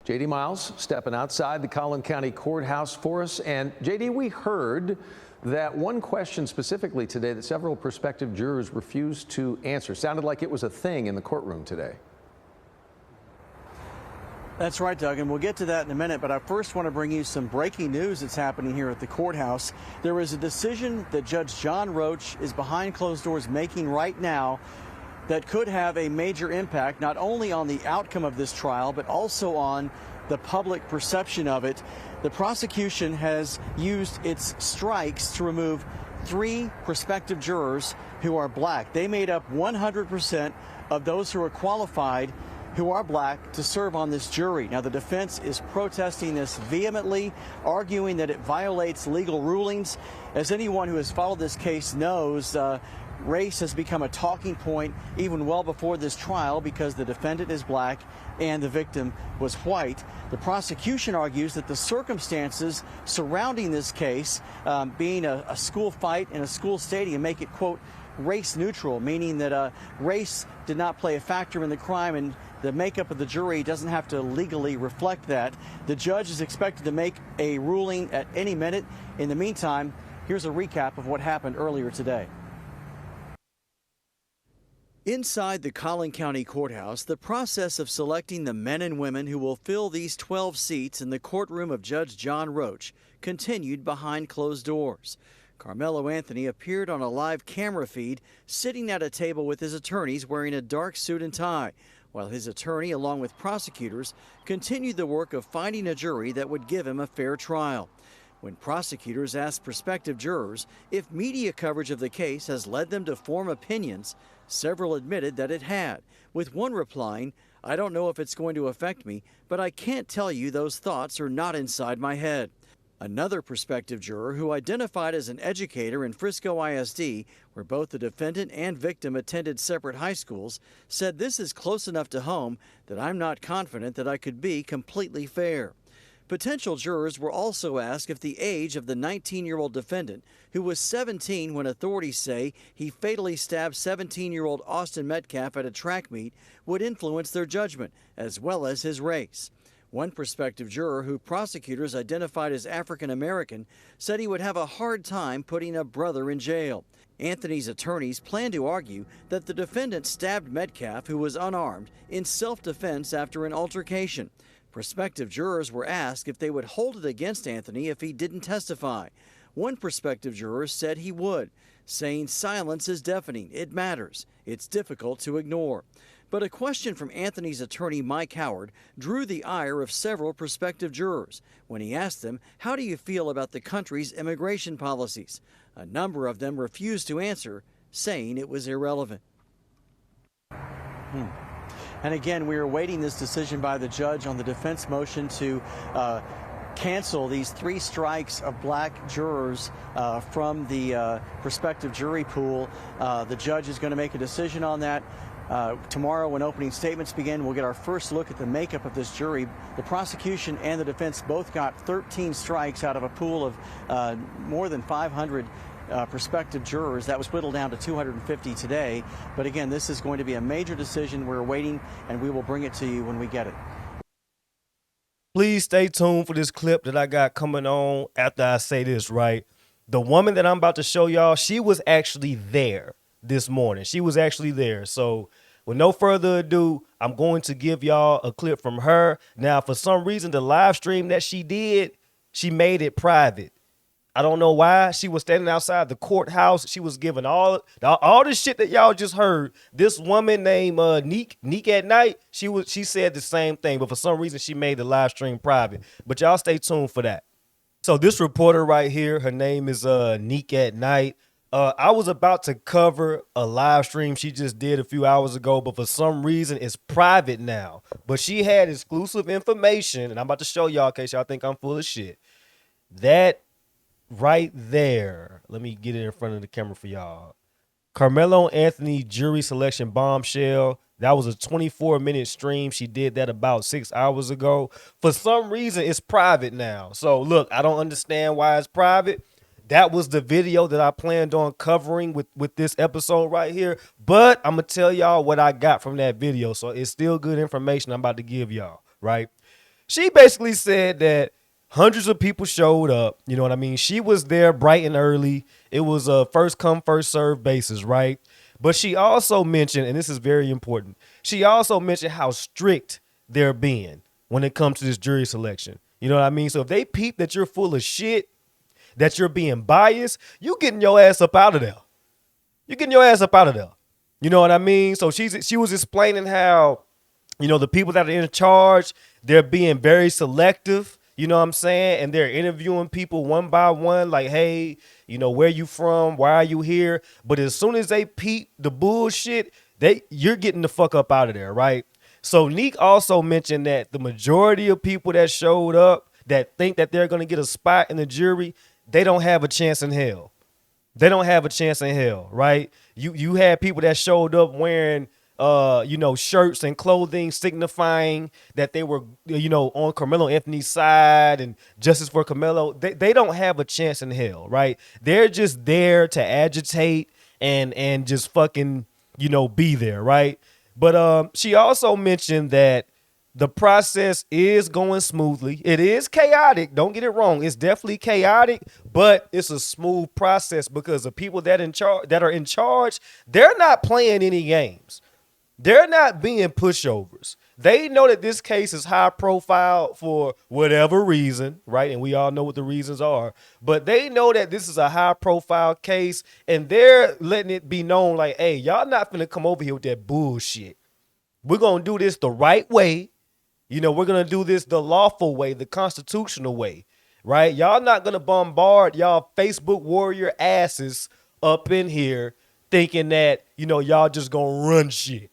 JD Miles stepping outside the Collin County Courthouse for us. And JD, we heard that one question specifically today that several prospective jurors refused to answer. Sounded like it was a thing in the courtroom today. That's right, Doug, and we'll get to that in a minute, but I first want to bring you some breaking news that's happening here at the courthouse. There is a decision that Judge John Roach is behind closed doors making right now that could have a major impact not only on the outcome of this trial, but also on the public perception of it. The prosecution has used its strikes to remove 3 prospective jurors who are black. They made up 100% of those who are qualified who are black to serve on this jury. Now, the defense is protesting this vehemently, arguing that it violates legal rulings. As anyone who has followed this case knows, race has become a talking point even well before this trial because the defendant is black and the victim was white. The prosecution argues that the circumstances surrounding this case, being a school fight in a school stadium, make it, quote, race neutral, meaning that race did not play a factor in the crime and the makeup of the jury doesn't have to legally reflect that. The judge is expected to make a ruling at any minute. In the meantime, here's a recap of what happened earlier today. Inside the Collin County Courthouse, the process of selecting the men and women who will fill these 12 seats in the courtroom of Judge John Roach continued behind closed doors. Karmelo Anthony appeared on a live camera feed sitting at a table with his attorneys wearing a dark suit and tie, while his attorney, along with prosecutors, continued the work of finding a jury that would give him a fair trial. When prosecutors asked prospective jurors if media coverage of the case has led them to form opinions, several admitted that it had, with one replying, "I don't know if it's going to affect me, but I can't tell you those thoughts are not inside my head." Another prospective juror, who identified as an educator in Frisco ISD, where both the defendant and victim attended separate high schools, said this is close enough to home that I'm not confident that I could be completely fair. Potential jurors were also asked if the age of the 19-year-old defendant, who was 17 when authorities say he fatally stabbed 17-year-old Austin Metcalf at a track meet, would influence their judgment, as well as his race. One prospective juror, who prosecutors identified as African American, said he would have a hard time putting a brother in jail. Anthony's attorneys plan to argue that the defendant stabbed Metcalf, who was unarmed, in self-defense after an altercation. Prospective jurors were asked if they would hold it against Anthony if he didn't testify. One prospective juror said he would, saying silence is deafening, it matters, it's difficult to ignore. But a question from Anthony's attorney, Mike Howard, drew the ire of several prospective jurors when he asked them, "How do you feel about the country's immigration policies?" A number of them refused to answer, saying it was irrelevant. And again, we are awaiting this decision by the judge on the defense motion to cancel these 3 strikes of black jurors from the prospective jury pool. The judge is going to make a decision on that. Tomorrow, when opening statements begin, we'll get our first look at the makeup of this jury. The prosecution and the defense both got 13 strikes out of a pool of more than 500 prospective jurors. That was whittled down to 250 today. But again, this is going to be a major decision. We're waiting, and we will bring it to you when we get it. Please stay tuned for this clip that I got coming on after I say this, right? The woman that I'm about to show y'all, she was actually there this morning. She was actually there. So with no further ado, I'm going to give y'all a clip from her. Now, for some reason, the live stream that she did, she made it private. I don't know why. She was standing outside the courthouse. She was giving all the shit that y'all just heard. This woman named Neek at Night, she said the same thing, but for some reason she made the live stream private. But y'all stay tuned for that. So this reporter right here, her name is Neek at Night. I was about to cover a live stream she just did a few hours ago, but for some reason it's private now. But she had exclusive information, and I'm about to show y'all in case y'all think I'm full of shit. That right there, let me get it in front of the camera for y'all. Karmelo Anthony jury selection bombshell. That was a 24-minute stream. She did that about 6 hours ago. For some reason, it's private now. So look, I don't understand why it's private. That was the video that I planned on covering with this episode right here. But I'm going to tell y'all what I got from that video. So it's still good information I'm about to give y'all, right? She basically said that hundreds of people showed up. You know what I mean? She was there bright and early. It was a first come, first serve basis, right? But she also mentioned, and this is very important, she also mentioned how strict they're being when it comes to this jury selection. You know what I mean? So if they peep that you're full of shit, that you're being biased, you getting your ass up out of there. You're getting your ass up out of there. You know what I mean? So she was explaining how, you know, the people that are in charge, they're being very selective, you know what I'm saying? And they're interviewing people one by one, like, hey, you know, where you from? Why are you here? But as soon as they peep the bullshit, you're getting the fuck up out of there, right? So Neek also mentioned that the majority of people that showed up that think that they're going to get a spot in the jury, they don't have a chance in hell. They don't have a chance in hell, right? You had people that showed up wearing you know, shirts and clothing signifying that they were, you know, on Karmelo Anthony's side and justice for Karmelo. They don't have a chance in hell, right? They're just there to agitate and just fucking, you know, be there, right? But she also mentioned that the process is going smoothly. It is chaotic. Don't get it wrong. It's definitely chaotic, but it's a smooth process because the people that are in charge, they're not playing any games. They're not being pushovers. They know that this case is high profile for whatever reason, right? And we all know what the reasons are. But they know that this is a high profile case and they're letting it be known like, hey, y'all not finna come over here with that bullshit. We're going to do this the right way. You know, we're going to do this the lawful way, the constitutional way, right? Y'all not going to bombard y'all Facebook warrior asses up in here thinking that, you know, y'all just going to run shit.